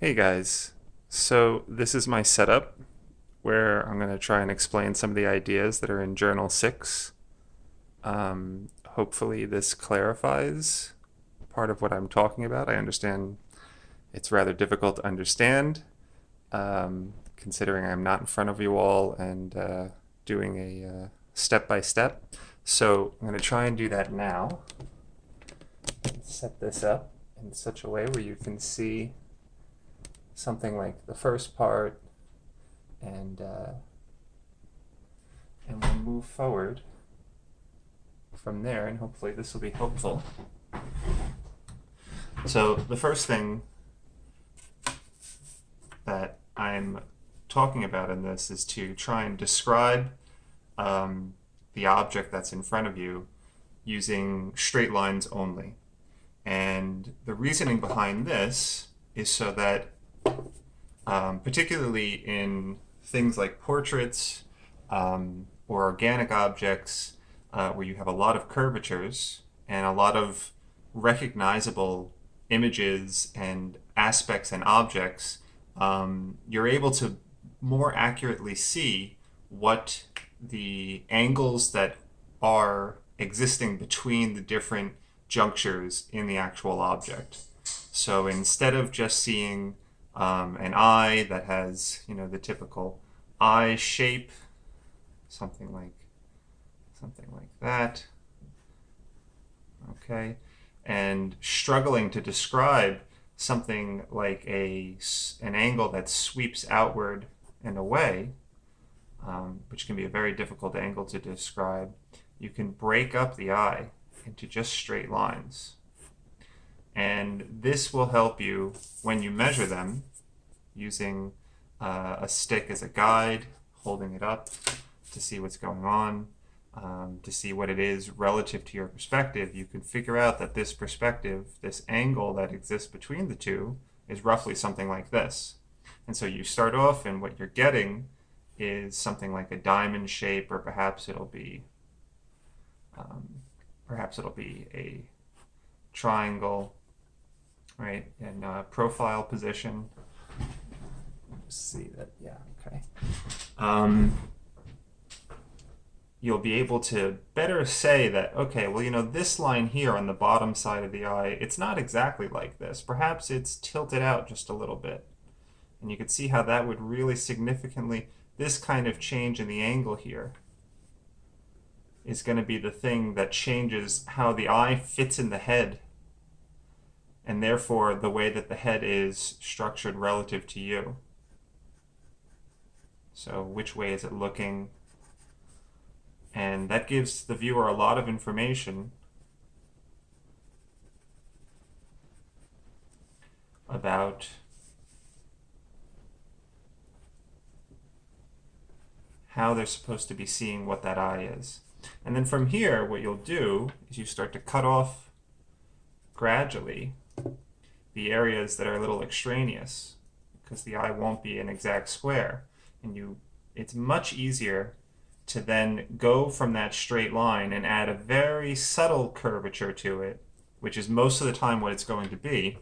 Hey guys, so this is my setup where I'm going to try and explain some of the ideas that are in Journal 6. Hopefully, this clarifies part of what I'm talking about. I understand it's rather difficult to understand, considering I'm not in front of you all and doing a step by step. So I'm going to try and do that now. Set this up in such a way where you can see something like the first part, and we'll move forward from there, and hopefully this will be helpful. So the first thing that I'm talking about in this is to try and describe the object that's in front of you using straight lines only. And the reasoning behind this is so that particularly in things like portraits or organic objects where you have a lot of curvatures and a lot of recognizable images and aspects and objects, you're able to more accurately see what the angles that are existing between the different junctures in the actual object. So instead of just seeing an eye that has, the typical eye shape, something like that. Okay, and struggling to describe something like an angle that sweeps outward and away, which can be a very difficult angle to describe. You can break up the eye into just straight lines. And this will help you when you measure them using a stick as a guide, holding it up to see what's going on, to see what it is relative to your perspective. You can figure out that this perspective, this angle that exists between the two, is roughly something like this. And so you start off, and what you're getting is something like a diamond shape, or perhaps it'll be a triangle, right, in profile position. See that, yeah, okay. You'll be able to better say that, okay, well, this line here on the bottom side of the eye, it's not exactly like this. Perhaps it's tilted out just a little bit. And you could see how that would really significantly, this kind of change in the angle here is going to be the thing that changes how the eye fits in the head, and therefore the way that the head is structured relative to you. So which way is it looking? And that gives the viewer a lot of information about how they're supposed to be seeing what that eye is. And then from here, what you'll do is you start to cut off gradually the areas that are a little extraneous, because the eye won't be an exact square. And it's much easier to then go from that straight line and add a very subtle curvature to it, which is most of the time what it's going to be,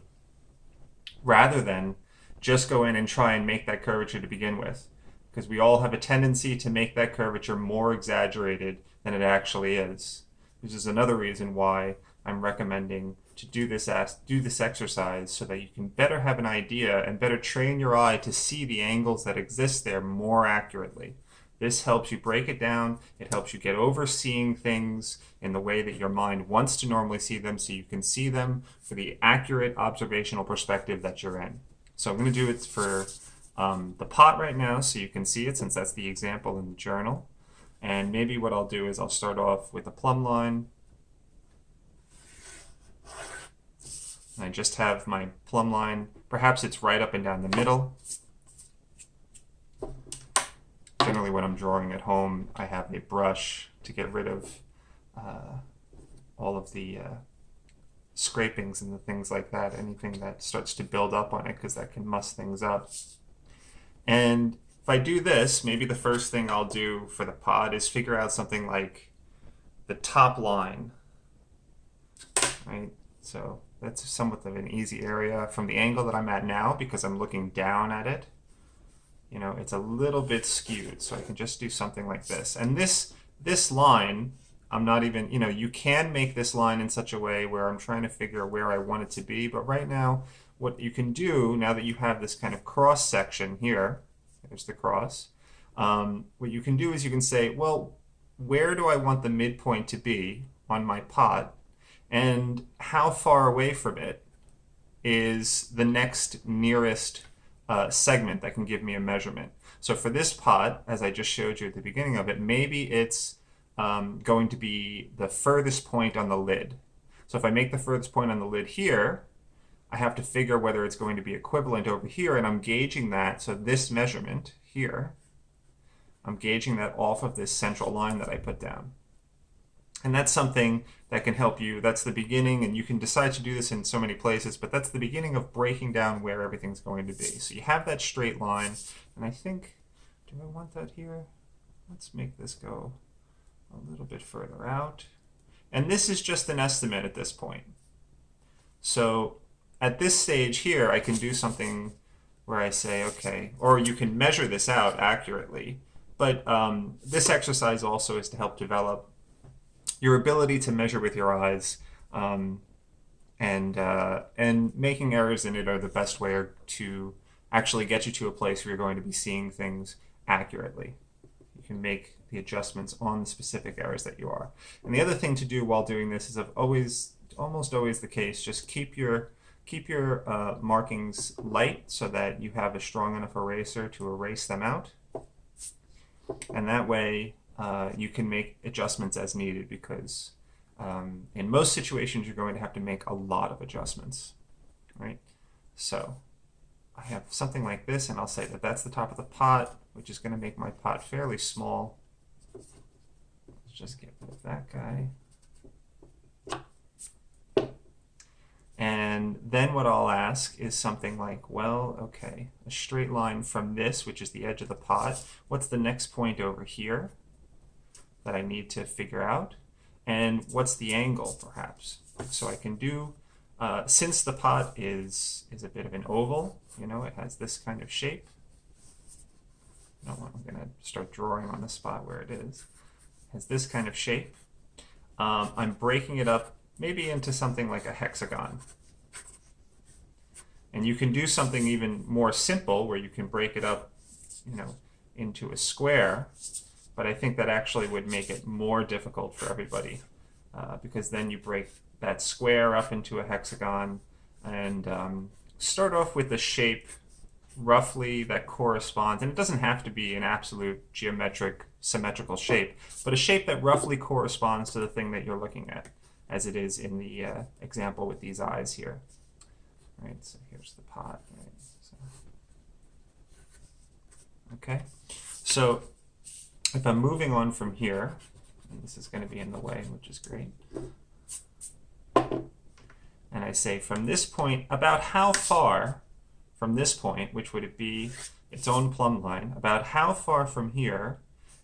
rather than just go in and try and make that curvature to begin with. Because we all have a tendency to make that curvature more exaggerated than it actually is. Which is another reason why I'm recommending to do this exercise, so that you can better have an idea and better train your eye to see the angles that exist there more accurately. This helps you break it down. It helps you get over seeing things in the way that your mind wants to normally see them, so you can see them for the accurate observational perspective that you're in. So I'm going to do it for the pot right now, so you can see it, since that's the example in the journal. And maybe what I'll do is I'll start off with a plumb line. I just have my plumb line. Perhaps it's right up and down the middle. Generally, when I'm drawing at home, I have a brush to get rid of all of the scrapings and the things like that, anything that starts to build up on it, because that can muss things up. And if I do this, maybe the first thing I'll do for the pod is figure out something like the top line, right? So That's somewhat of an easy area from the angle that I'm at now because I'm looking down at it. You know, it's a little bit skewed, so I can just do something like this. And this line, I'm not even, you know, you can make this line in such a way where I'm trying to figure where I want it to be, but right now, what you can do, now that you have this kind of cross section here, there's the cross, what you can do is you can say, well, where do I want the midpoint to be on my pot, and how far away from it is the next nearest segment that can give me a measurement. So for this pot, as I just showed you at the beginning of it, maybe it's going to be the furthest point on the lid. So if I make the furthest point on the lid here, I have to figure whether it's going to be equivalent over here, and I'm gauging that. So this measurement here, I'm gauging that off of this central line that I put down. And that's something that can help you. That's the beginning, and you can decide to do this in so many places, but that's the beginning of breaking down where everything's going to be. So you have that straight line, and I think, do I want that here? Let's make this go a little bit further out. And this is just an estimate at this point. So at this stage here, I can do something where I say, okay, or you can measure this out accurately, but this exercise also is to help develop your ability to measure with your eyes, and making errors in it are the best way to actually get you to a place where you're going to be seeing things accurately. You can make the adjustments on the specific errors that you are. And the other thing to do while doing this is almost always the case, just keep your markings light so that you have a strong enough eraser to erase them out. And that way you can make adjustments as needed, because in most situations you're going to have to make a lot of adjustments, right? So I have something like this, and I'll say that that's the top of the pot, which is going to make my pot fairly small. Let's just get rid of that guy. And then what I'll ask is something like, well, okay, a straight line from this, which is the edge of the pot, what's the next point over here that I need to figure out? And what's the angle, perhaps? So I can do, since the pot is a bit of an oval, you know, it has this kind of shape. I'm going to start drawing on the spot where it is. It has this kind of shape. I'm breaking it up maybe into something like a hexagon. And you can do something even more simple where you can break it up, you know, into a square. But I think that actually would make it more difficult for everybody, because then you break that square up into a hexagon and start off with the shape roughly that corresponds, and it doesn't have to be an absolute geometric symmetrical shape, but a shape that roughly corresponds to the thing that you're looking at, as it is in the example with these eyes here. Right, so here's the pot. Right, so. Okay, so if I'm moving on from here, and this is going to be in the way, which is great, and I say from this point, about how far from this point, which would it be its own plumb line, about how far from here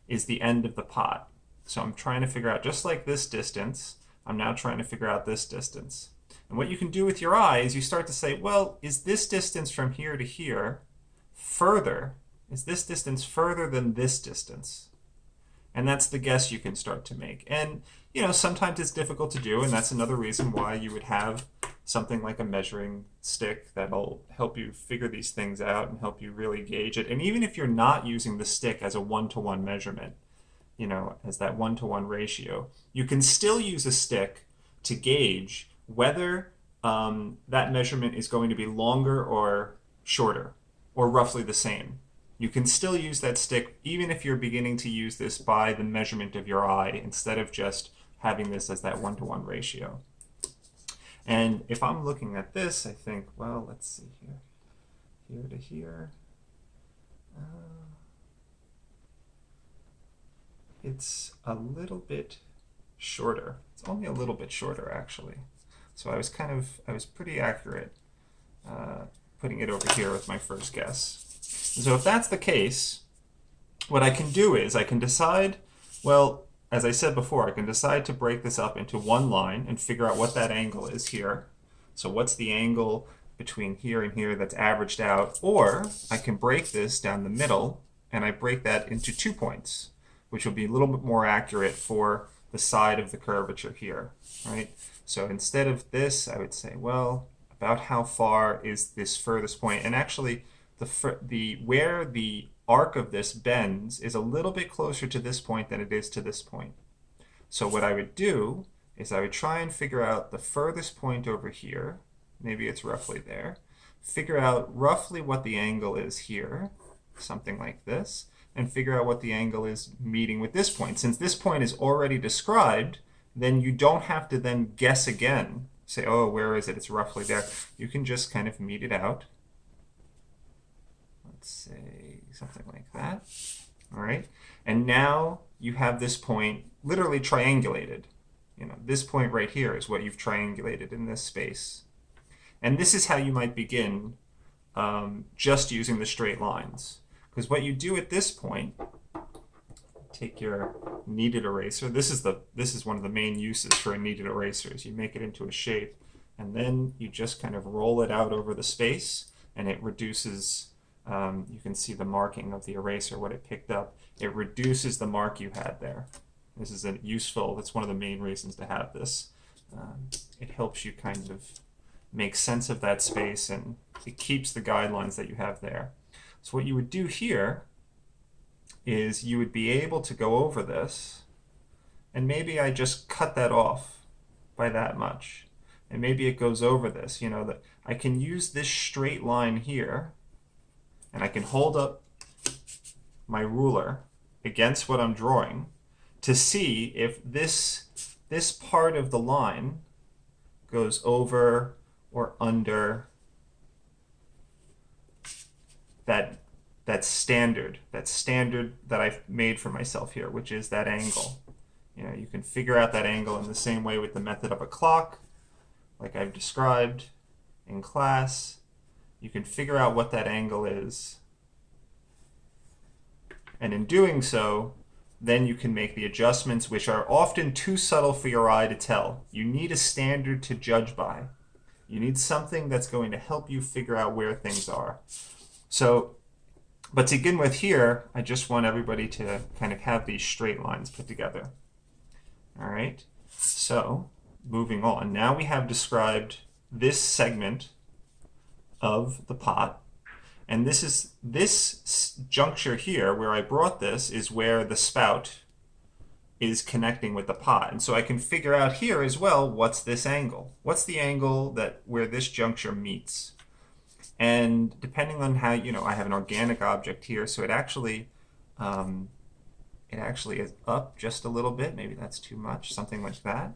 is the end of the pot. So I'm trying to figure out, just like this distance, I'm now trying to figure out this distance. And what you can do with your eye is you start to say, well, is this distance from here to here further? Is this distance further than this distance? And that's the guess you can start to make. And, you know, sometimes it's difficult to do, and that's another reason why you would have something like a measuring stick that'll help you figure these things out and help you really gauge it. And even if you're not using the stick as a one-to-one measurement, you know, as that one-to-one ratio, you can still use a stick to gauge whether that measurement is going to be longer or shorter, or roughly the same. You can still use that stick even if you're beginning to use this by the measurement of your eye, instead of just having this as that one-to-one ratio. And if I'm looking at this, I think, well, let's see here. Here to here. It's a little bit shorter. It's only a little bit shorter, actually. So I was pretty accurate putting it over here with my first guess. And so if that's the case, what I can do is I can decide, well, as I said before, I can decide to break this up into one line and figure out what that angle is here. So what's the angle between here and here that's averaged out? Or I can break this down the middle, and I break that into 2 points, which will be a little bit more accurate for the side of the curvature here, right? So instead of this, I would say, well, about how far is this furthest point? And actually, where the arc of this bends is a little bit closer to this point than it is to this point. So what I would do is I would try and figure out the furthest point over here. Maybe it's roughly there. Figure out roughly what the angle is here, something like this, and figure out what the angle is meeting with this point. Since this point is already described, then you don't have to then guess again. Say, oh, where is it? It's roughly there. You can just kind of meet it out. Let's say something like that. All right. And now you have this point literally triangulated. You know, this point right here is what you've triangulated in this space. And this is how you might begin just using the straight lines. Because what you do at this point, take your kneaded eraser. This is one of the main uses for a kneaded eraser, is you make it into a shape, and then you just kind of roll it out over the space, and it reduces, you can see the marking of the eraser, what it picked up. It reduces the mark you had there. This is that's one of the main reasons to have this. It helps you kind of make sense of that space, and it keeps the guidelines that you have there. So what you would do here is you would be able to go over this, and maybe I just cut that off by that much, and maybe it goes over this. You know, that I can use this straight line here, and I can hold up my ruler against what I'm drawing to see if this part of the line goes over or under that standard that I've made for myself here, which is that angle. You know, you can figure out that angle in the same way with the method of a clock, like I've described in class. You can figure out what that angle is, and in doing so, then you can make the adjustments, which are often too subtle for your eye to tell. You need a standard to judge by. You need something that's going to help you figure out where things are. So, but to begin with here, I just want everybody to kind of have these straight lines put together. All right, so moving on. Now we have described this segment of the pot. And this juncture here where I brought this is where the spout is connecting with the pot. And so I can figure out here as well, what's this angle? What's the angle where this juncture meets? And depending on how, you know, I have an organic object here, so it actually is up just a little bit. Maybe that's too much, something like that.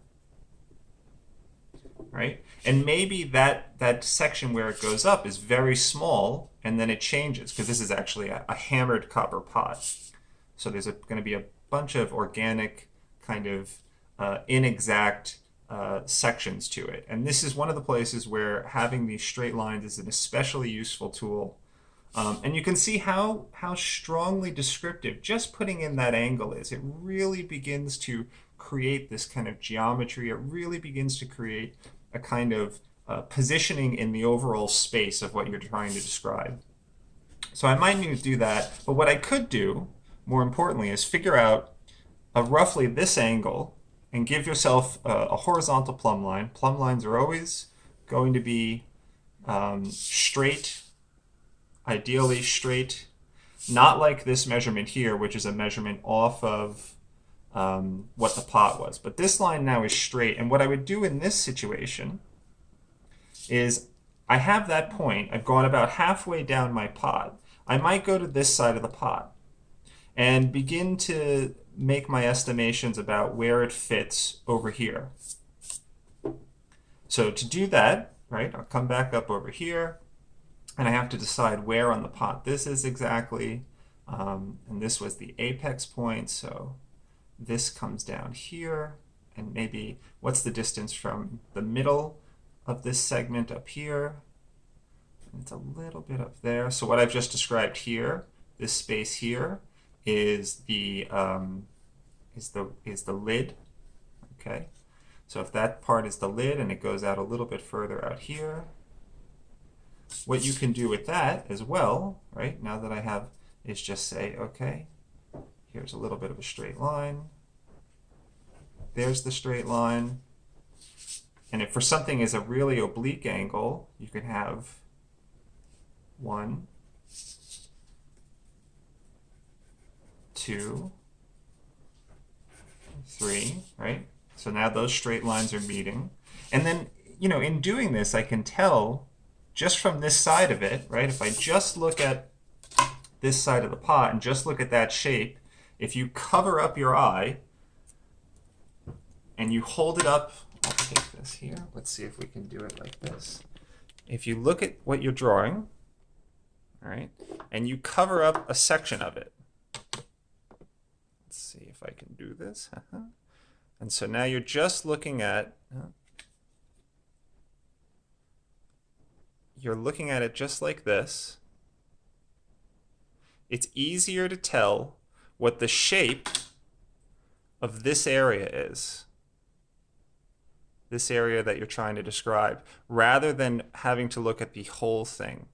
Right? And maybe that section where it goes up is very small, and then it changes, because this is actually a hammered copper pot. So there's going to be a bunch of organic kind of inexact sections to it. And this is one of the places where having these straight lines is an especially useful tool. And you can see how strongly descriptive just putting in that angle is. It really begins to create this kind of geometry. It really begins to create a kind of positioning in the overall space of what you're trying to describe. So I might need to do that, but what I could do, more importantly, is figure out roughly this angle and give yourself a horizontal plumb line. Plumb lines are always going to be straight, ideally straight, not like this measurement here, which is a measurement off of what the pot was. But this line now is straight, and what I would do in this situation is I have that point. I've gone about halfway down my pot. I might go to this side of the pot and begin to make my estimations about where it fits over here. So to do that, right, I'll come back up over here, and I have to decide where on the pot this is exactly. And this was the apex point, so this comes down here, and maybe what's the distance from the middle of this segment up here? It's a little bit up there. So what I've just described here, this space here, is the lid. Okay, So if that part is the lid and it goes out a little bit further out here, what you can do with that as well, right, now that I have, is just say, okay, here's a little bit of a straight line. There's the straight line. And if for something is a really oblique angle, you can have 1, 2, 3, right? So now those straight lines are meeting. And then, you know, in doing this, I can tell just from this side of it, right? If I just look at this side of the pot and just look at that shape, if you cover up your eye and you hold it up, I'll take this here. Let's see if we can do it like this. If you look at what you're drawing, all right, and you cover up a section of it. Let's see if I can do this. And so now you're just looking at, you're looking at it just like this. It's easier to tell what the shape of this area is. This area that you're trying to describe, rather than having to look at the whole thing.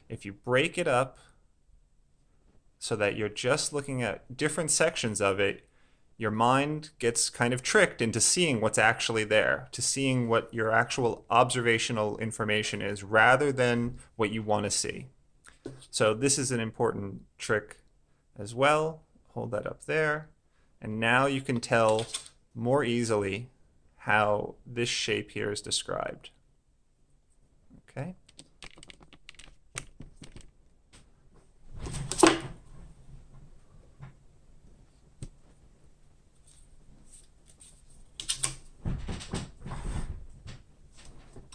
If you break it up so that you're just looking at different sections of it, your mind gets kind of tricked into seeing what's actually there, to seeing what your actual observational information is, rather than what you want to see. So this is an important trick as well. Hold that up there. And now you can tell more easily how this shape here is described. Okay.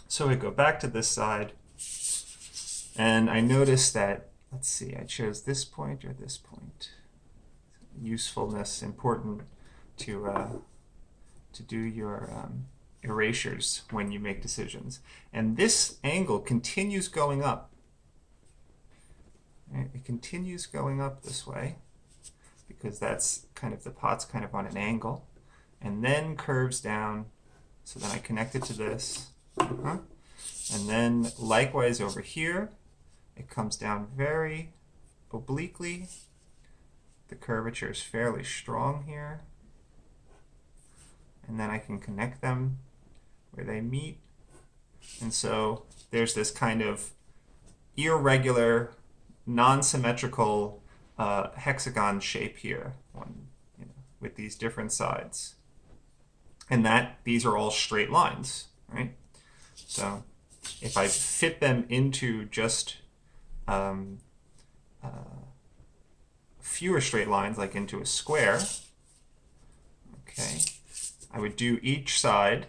So we go back to this side, and I notice that, let's see, I chose this point or this point. Usefulness, important to do your erasures when you make decisions. And this angle continues going up. Right? It continues going up this way because that's kind of, the pot's kind of on an angle, and then curves down. So then I connect it to this. And then likewise over here, it comes down very obliquely. The curvature is fairly strong here. And then I can connect them where they meet. And so there's this kind of irregular, non-symmetrical hexagon shape here, with these different sides. And these are all straight lines, right? So if I fit them into just fewer straight lines, like into a square, okay, I would do each side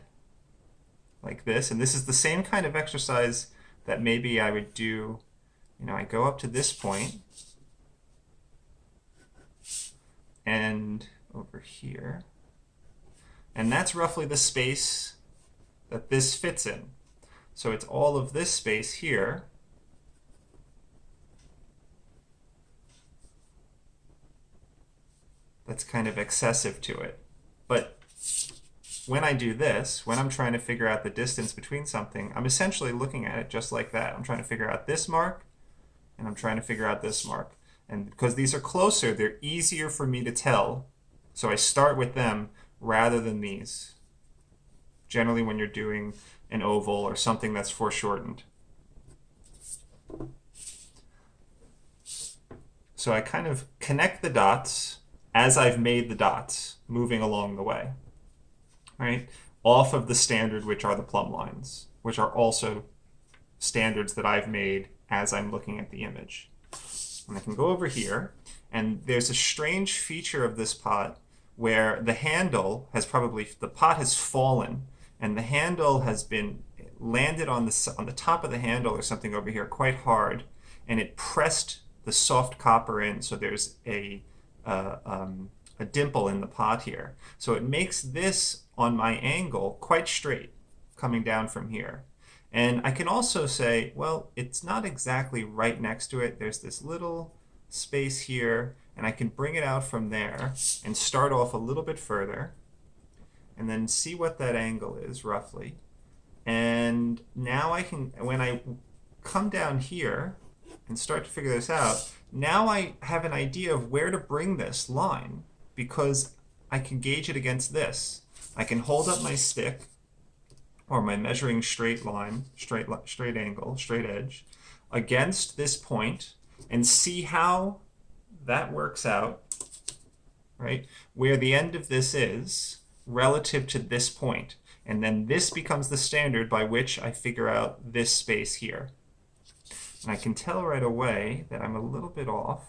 like this. And this is the same kind of exercise that maybe I would do, I go up to this point and over here. And that's roughly the space that this fits in. So it's all of this space here. That's kind of excessive to it. But when I do this, when I'm trying to figure out the distance between something, I'm essentially looking at it just like that. I'm trying to figure out this mark, and I'm trying to figure out this mark. And because these are closer, they're easier for me to tell. So I start with them rather than these. Generally when you're doing an oval or something that's foreshortened. So I kind of connect the dots as I've made the dots, moving along the way, right? Off of the standard, which are the plumb lines, which are also standards that I've made as I'm looking at the image. And I can go over here, and there's a strange feature of this pot where the handle has the pot has fallen, and the handle has been landed on the top of the handle or something over here quite hard, and it pressed the soft copper in, so there's a dimple in the pot here. So it makes this, on my angle, quite straight, coming down from here. And I can also say, well, it's not exactly right next to it. There's this little space here, and I can bring it out from there and start off a little bit further. and then see what that angle is roughly. And now I can, when I come down here and start to figure this out, now I have an idea of where to bring this line because I can gauge it against this. I can hold up my stick or my measuring straight line, straight angle, straight edge against this point and see how that works out, right? Where the end of this is relative to this point. And then this becomes the standard by which I figure out this space here. And I can tell right away that I'm a little bit off.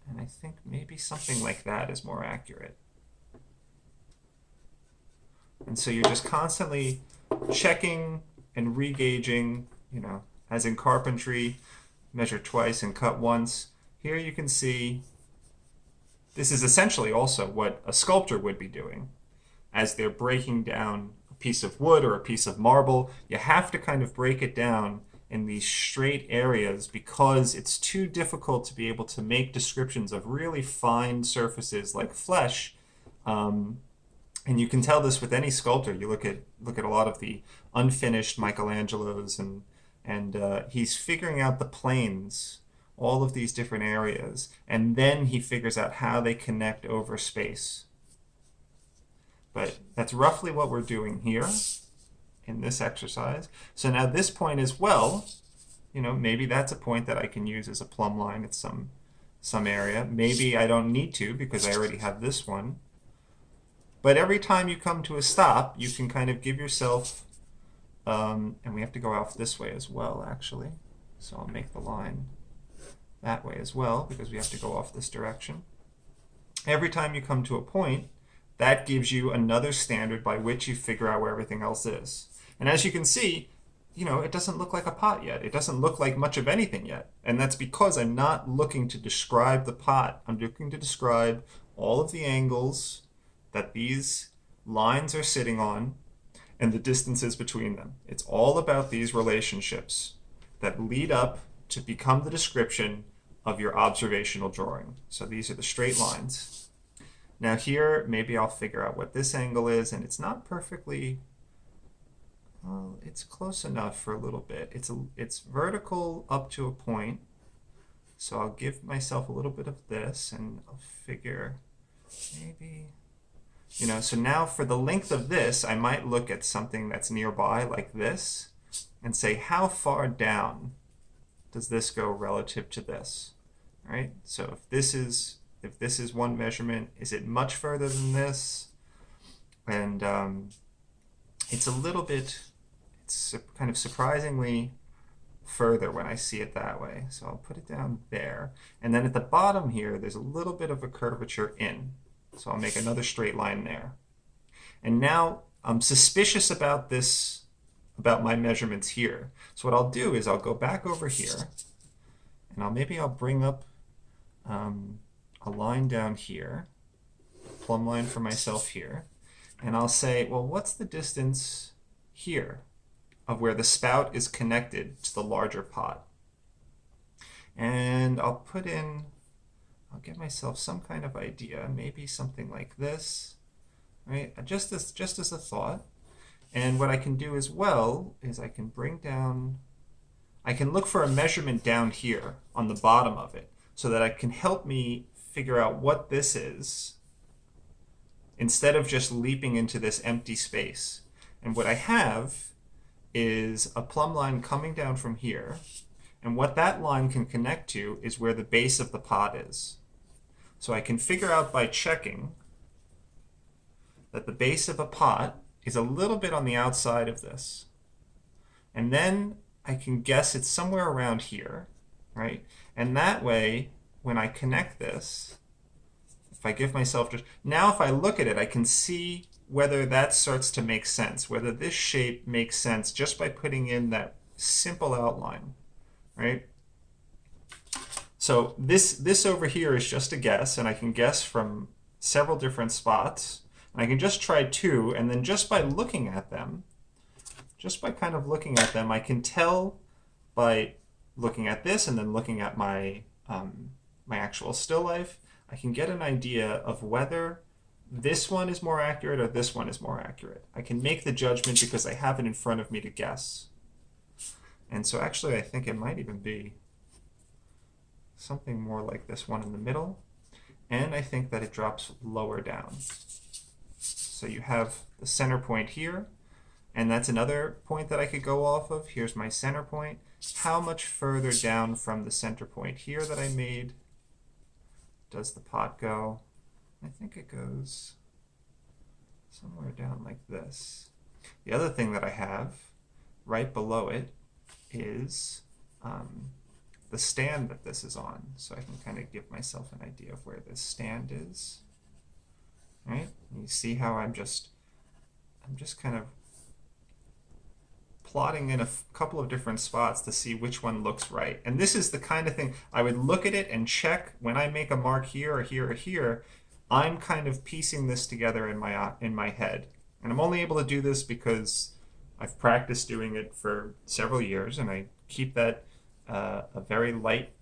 And I think maybe something like that is more accurate. And so you're just constantly checking and re-gauging, you know, as in carpentry, measure twice and cut once. Here you can see this is essentially also what a sculptor would be doing. As they're breaking down a piece of wood or a piece of marble, you have to kind of break it down in these straight areas because it's too difficult to be able to make descriptions of really fine surfaces like flesh. And you can tell this with any sculptor. You look at a lot of the unfinished Michelangelos, and he's figuring out the planes, all of these different areas, and then he figures out how they connect over space. But that's roughly what we're doing here in this exercise. So now this point as well, you know, maybe that's a point that I can use as a plumb line at some area. Maybe I don't need to because I already have this one. But every time you come to a stop, you can kind of give yourself, and we have to go off this way as well, actually. So I'll make the line that way as well because we have to go off this direction. Every time you come to a point, that gives you another standard by which you figure out where everything else is. And as you can see, you know, it doesn't look like a pot yet. It doesn't look like much of anything yet. And that's because I'm not looking to describe the pot. I'm looking to describe all of the angles that these lines are sitting on and the distances between them. It's all about these relationships that lead up to become the description of your observational drawing. So these are the straight lines. Now here, maybe I'll figure out what this angle is, and it's not perfectly, well, it's close enough for a little bit. It's vertical up to a point, so I'll give myself a little bit of this, and I'll figure maybe, you know, so now for the length of this, I might look at something that's nearby like this, and say, how far down does this go relative to this, right? So if this is one measurement, is it much further than this? And it's a little bit, it's kind of surprisingly further when I see it that way. So I'll put it down there. And then at the bottom here, there's a little bit of a curvature in. So I'll make another straight line there. And now I'm suspicious about this, about my measurements here. So what I'll do is I'll go back over here, and maybe I'll bring up a line down here, a plumb line for myself here, and I'll say, well, what's the distance here of where the spout is connected to the larger pot? And I'll give myself some kind of idea, maybe something like this, right? Just as a thought. And what I can do as well is I can look for a measurement down here on the bottom of it so that it can help me figure out what this is instead of just leaping into this empty space. And what I have is a plumb line coming down from here, and what that line can connect to is where the base of the pot is. So I can figure out by checking that the base of a pot is a little bit on the outside of this. And then I can guess it's somewhere around here, right? And that way, when I connect this, if I give myself just, now if I look at it, I can see whether that starts to make sense, whether this shape makes sense just by putting in that simple outline, right? So this over here is just a guess, and I can guess from several different spots. And I can just try two, and then just by looking at them, just by kind of looking at them, I can tell by looking at this and then looking at my my actual still life, I can get an idea of whether this one is more accurate or this one is more accurate. I can make the judgment because I have it in front of me to guess. And so actually I think it might even be something more like this one in the middle. And I think that it drops lower down. So you have the center point here, and that's another point that I could go off of. Here's my center point. How much further down from the center point here that I made does the pot go? I think it goes somewhere down like this. The other thing that I have right below it is the stand that this is on. So I can kind of give myself an idea of where this stand is. All right? And you see how I'm just kind of plotting in a couple of different spots to see which one looks right. And this is the kind of thing I would look at it and check when I make a mark here or here or here. I'm kind of piecing this together in my head. And I'm only able to do this because I've practiced doing it for several years, and I keep that a very light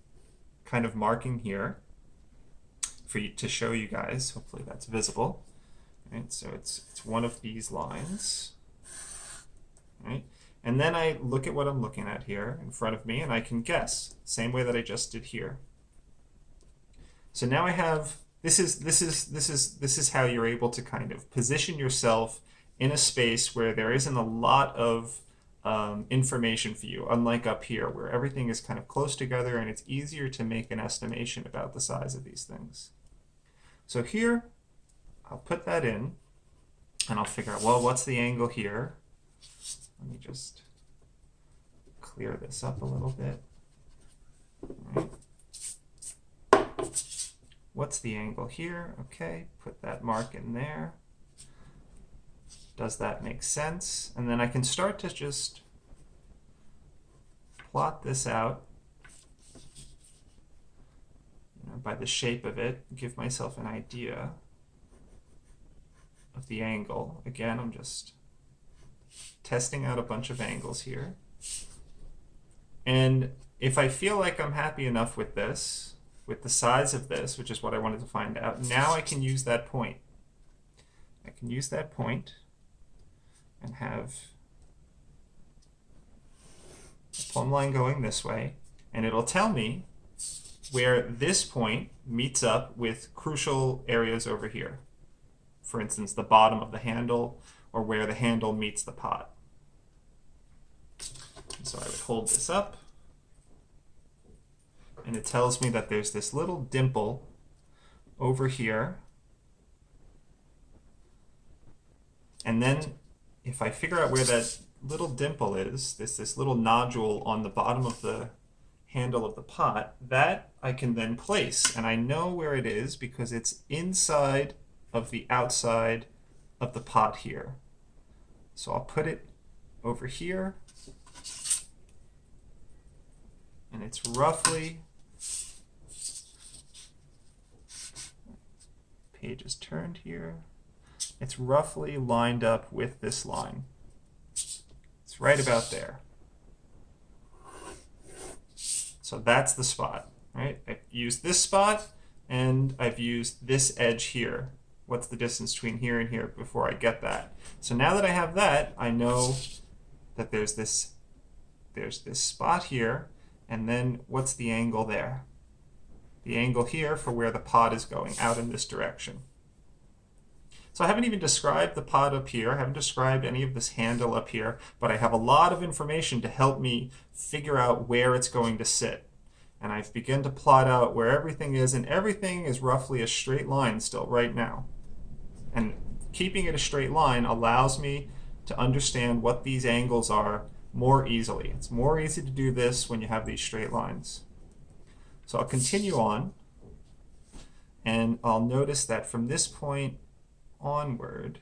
kind of marking here for you to show you guys. Hopefully that's visible. Right? So it's one of these lines. Right? And then I look at what I'm looking at here in front of me, and I can guess, same way that I just did here. So now I have this is how you're able to kind of position yourself in a space where there isn't a lot of information for you, unlike up here where everything is kind of close together and it's easier to make an estimation about the size of these things. So here, I'll put that in and I'll figure out, well, what's the angle here? Let me just clear this up a little bit. All right. What's the angle here? Okay, put that mark in there. Does that make sense? And then I can start to just plot this out by the shape of it, give myself an idea of the angle. Again, I'm just testing out a bunch of angles here. And if I feel like I'm happy enough with this, with the size of this, which is what I wanted to find out, now I can use that point. I can use that point and have a plumb line going this way, and it'll tell me where this point meets up with crucial areas over here. For instance, the bottom of the handle, or where the handle meets the pot. So I would hold this up, and it tells me that there's this little dimple over here. And then if I figure out where that little dimple is, this little nodule on the bottom of the handle of the pot, that I can then place. And I know where it is because it's inside of the outside of the pot here. So I'll put it over here. And it's roughly, page is turned here, it's roughly lined up with this line. It's right about there. So that's the spot, right? I've used this spot and I've used this edge here. What's the distance between here and here before I get that? So now that I have that, I know that there's this spot here, and then what's the angle there? The angle here for where the pot is going, out in this direction. So I haven't even described the pot up here. I haven't described any of this handle up here, but I have a lot of information to help me figure out where it's going to sit. And I've begun to plot out where everything is, and everything is roughly a straight line still right now. And keeping it a straight line allows me to understand what these angles are more easily. It's more easy to do this when you have these straight lines. So I'll continue on, and I'll notice that from this point onward,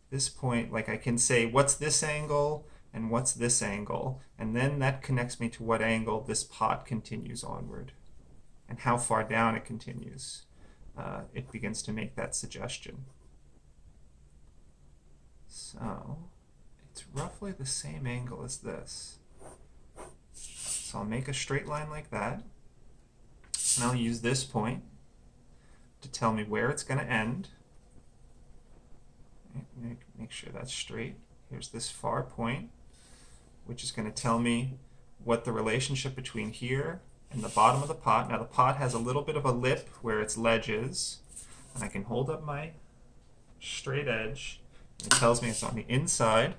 this point, like I can say, what's this angle and what's this angle? And then that connects me to what angle this pot continues onward and how far down it continues. It begins to make that suggestion. So it's roughly the same angle as this. So I'll make a straight line like that, and I'll use this point to tell me where it's going to end. Make sure that's straight. Here's this far point, which is going to tell me what the relationship between here and the bottom of the pot. Now the pot has a little bit of a lip where its ledge is, and I can hold up my straight edge. It tells me it's on the inside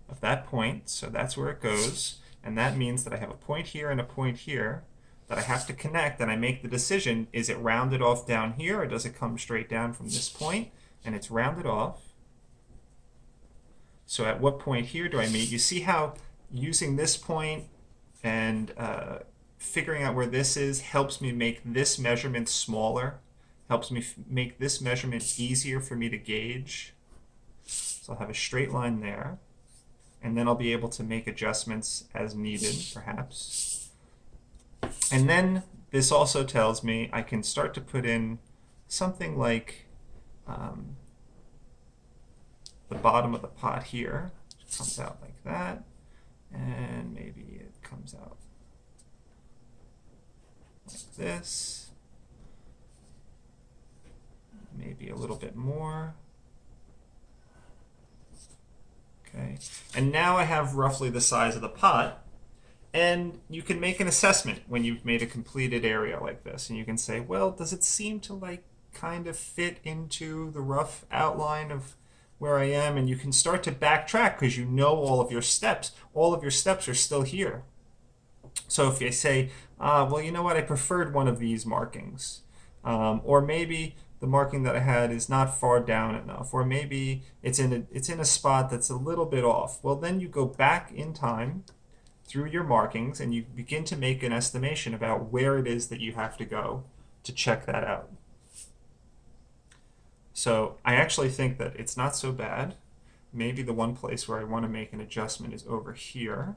of that point, so that's where it goes. And that means that I have a point here and a point here that I have to connect, and I make the decision, is it rounded off down here, or does it come straight down from this point? And it's rounded off. So at what point here do I meet? You see how using this point and figuring out where this is helps me make this measurement smaller, helps me make this measurement easier for me to gauge. So I'll have a straight line there, and then I'll be able to make adjustments as needed, perhaps. And then this also tells me I can start to put in something like the bottom of the pot here, which comes out like that, and maybe it comes out like this, maybe a little bit more. Okay, and now I have roughly the size of the pot, and you can make an assessment when you've made a completed area like this, and you can say, well, does it seem to like kind of fit into the rough outline of where I am? And you can start to backtrack because you know all of your steps. All of your steps are still here. So if you say, well, you know what, I preferred one of these markings, or maybe the marking that I had is not far down enough, or maybe it's in a spot that's a little bit off. Well, then you go back in time through your markings and you begin to make an estimation about where it is that you have to go to check that out. So I actually think that it's not so bad. Maybe the one place where I want to make an adjustment is over here.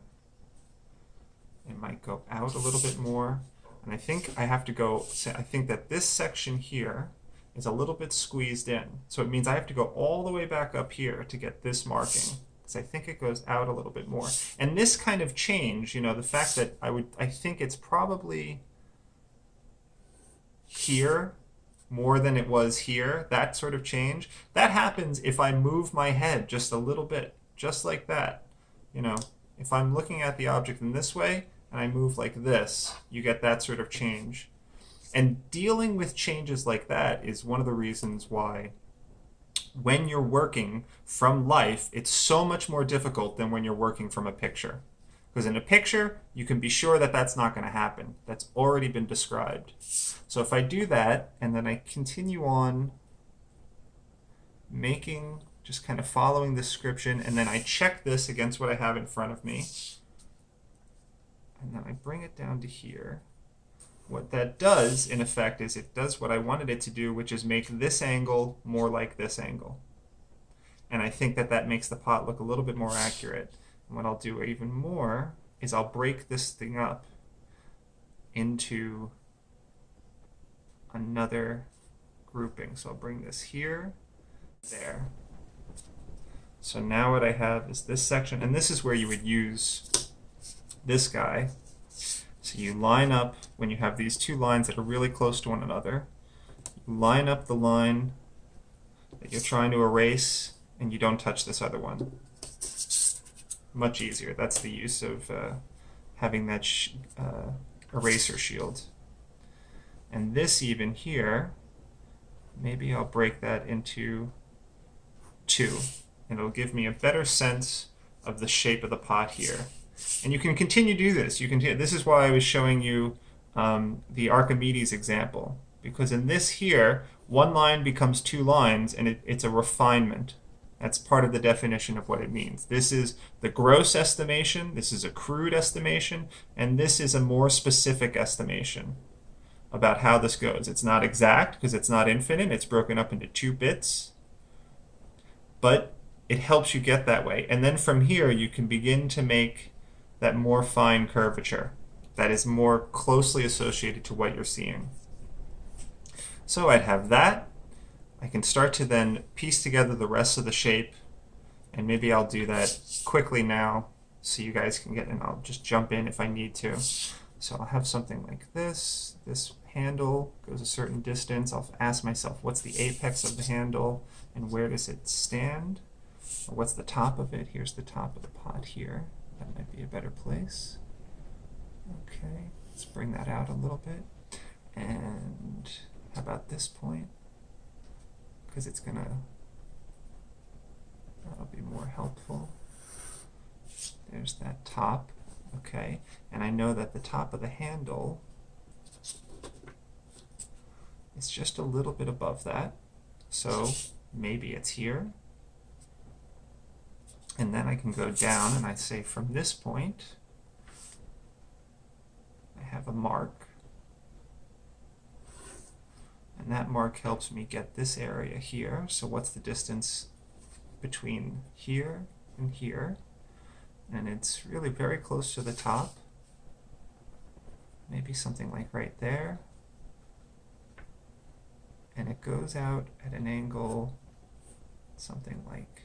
It might go out a little bit more. And I think I have to go, I think that this section here is a little bit squeezed in. So it means I have to go all the way back up here to get this marking, because I think it goes out a little bit more. And this kind of change, you know, the fact that I think it's probably here more than it was here, that sort of change, that happens if I move my head just a little bit, just like that. You know, if I'm looking at the object in this way and I move like this, you get that sort of change. And dealing with changes like that is one of the reasons why when you're working from life, it's so much more difficult than when you're working from a picture. Because in a picture, you can be sure that that's not going to happen. That's already been described. So if I do that, and then I continue on making, just kind of following the description, and then I check this against what I have in front of me, and then I bring it down to here, what that does, in effect, is it does what I wanted it to do, which is make this angle more like this angle. And I think that that makes the pot look a little bit more accurate. And what I'll do even more is I'll break this thing up into another grouping. So I'll bring this here, there. So now what I have is this section, and this is where you would use this guy. So you line up, when you have these two lines that are really close to one another, you line up the line that you're trying to erase, and you don't touch this other one. Much easier. That's the use of having that eraser shield. And this even here, maybe I'll break that into 2, and it'll give me a better sense of the shape of the pot here. And you can continue to do this. This is why I was showing you the Archimedes example, because in this here, one line becomes 2 lines, and it's a refinement. That's part of the definition of what it means. This is the gross estimation, this is a crude estimation, and this is a more specific estimation about how this goes. It's not exact because it's not infinite, it's broken up into 2 bits, but it helps you get that way. And then from here, you can begin to make that more fine curvature that is more closely associated to what you're seeing. So I'd have that. I can start to then piece together the rest of the shape, and maybe I'll do that quickly now so you guys can get, and I'll just jump in if I need to. So I'll have something like this. This handle goes a certain distance. I'll ask myself, what's the apex of the handle and where does it stand? Or what's the top of it? Here's the top of the pot here. That might be a better place. Okay, let's bring that out a little bit. And how about this point? Because that'll be more helpful. There's that top, okay. And I know that the top of the handle is just a little bit above that. So maybe it's here. And then I can go down and I say from this point, I have a mark. And that mark helps me get this area here. So what's the distance between here and here? And it's really very close to the top. Maybe something like right there. And it goes out at an angle, something like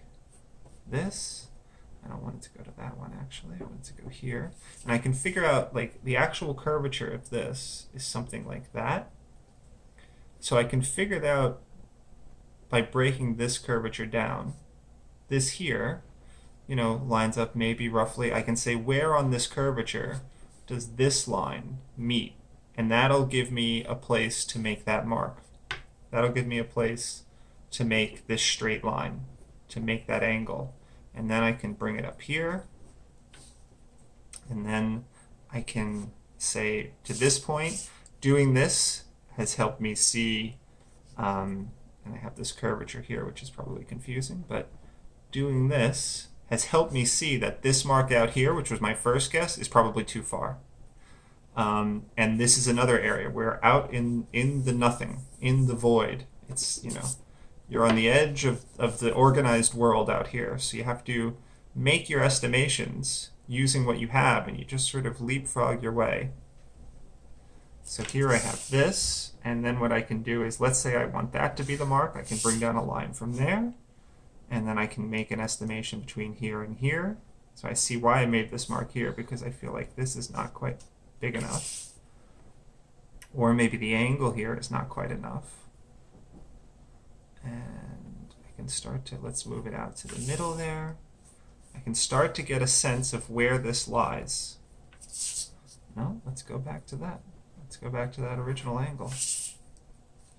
this. I don't want it to go to that one actually, I want it to go here. And I can figure out like the actual curvature of this is something like that. So I can figure it out by breaking this curvature down. This here, lines up maybe roughly. I can say where on this curvature does this line meet? And that'll give me a place to make that mark. That'll give me a place to make this straight line, to make that angle. And then I can bring it up here. And then I can say to this point, doing this has helped me see, and I have this curvature here, which is probably confusing, but doing this has helped me see that this mark out here, which was my first guess, is probably too far. And this is another area where out in the nothing, in the void, it's, you're on the edge of the organized world out here. So you have to make your estimations using what you have, and you just sort of leapfrog your way. So here I have this, and then what I can do is, let's say I want that to be the mark, I can bring down a line from there, and then I can make an estimation between here and here. So I see why I made this mark here, because I feel like this is not quite big enough. Or maybe the angle here is not quite enough. And I can start to, let's move it out to the middle there. I can start to get a sense of where this lies. No, let's go back to that. Let's go back to that original angle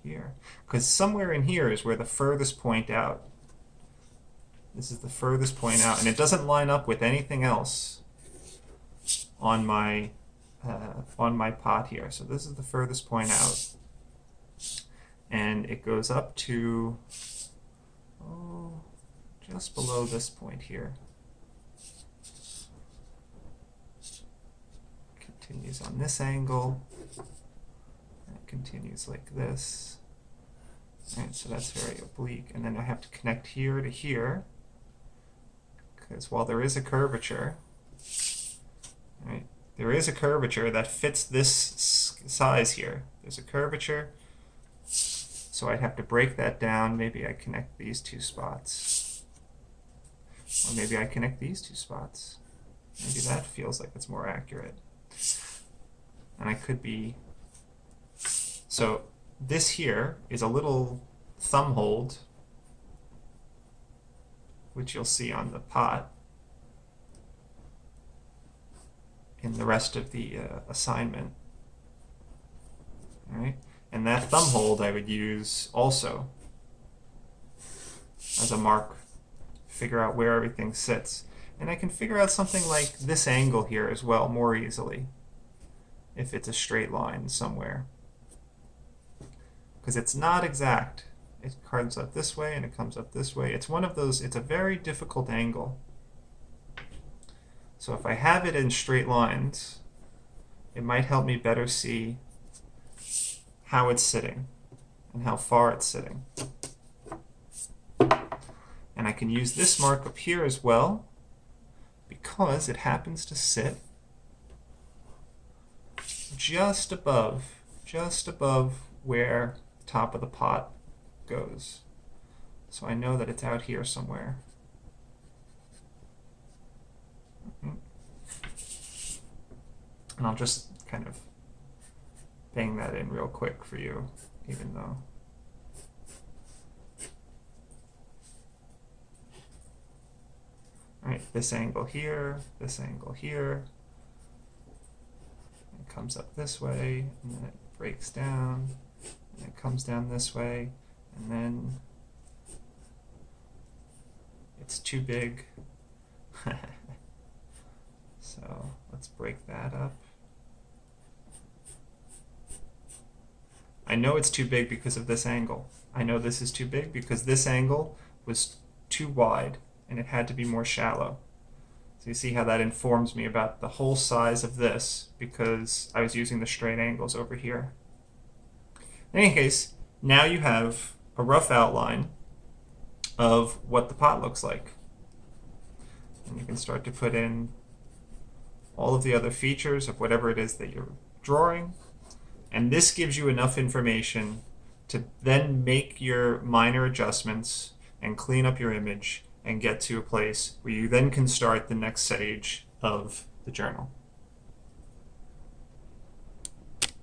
here. Because somewhere in here is where the furthest point out. This is the furthest point out, and it doesn't line up with anything else on my pot here. So this is the furthest point out, and it goes up to just below this point here. Continues on this angle, and it continues like this. Alright, so that's very oblique, and then I have to connect here to here, because while there is a curvature, right, there is a curvature that fits this size here. There's a curvature, so I'd have to break that down. Maybe I connect these two spots, or maybe I connect these two spots. Maybe that feels like it's more accurate. And I could be, so this here is a little thumb hold, which you'll see on the pot in the rest of the assignment. All right, and that thumb hold I would use also as a mark, figure out where everything sits. And I can figure out something like this angle here as well more easily if it's a straight line somewhere. Because it's not exact. It comes up this way and it comes up this way. It's one of those, it's a very difficult angle. So if I have it in straight lines, it might help me better see how it's sitting and how far it's sitting. And I can use this mark up here as well, because it happens to sit just above where the top of the pot goes. So I know that it's out here somewhere. And I'll just kind of bang that in real quick for you, even though. All right, this angle here, this angle here. It comes up this way, and then it breaks down, and it comes down this way, and then it's too big. So let's break that up. I know it's too big because of this angle. I know this is too big because this angle was too wide and it had to be more shallow. So you see how that informs me about the whole size of this because I was using the straight angles over here. In any case, now you have a rough outline of what the pot looks like. And you can start to put in all of the other features of whatever it is that you're drawing. And this gives you enough information to then make your minor adjustments and clean up your image and get to a place where you then can start the next stage of the journal.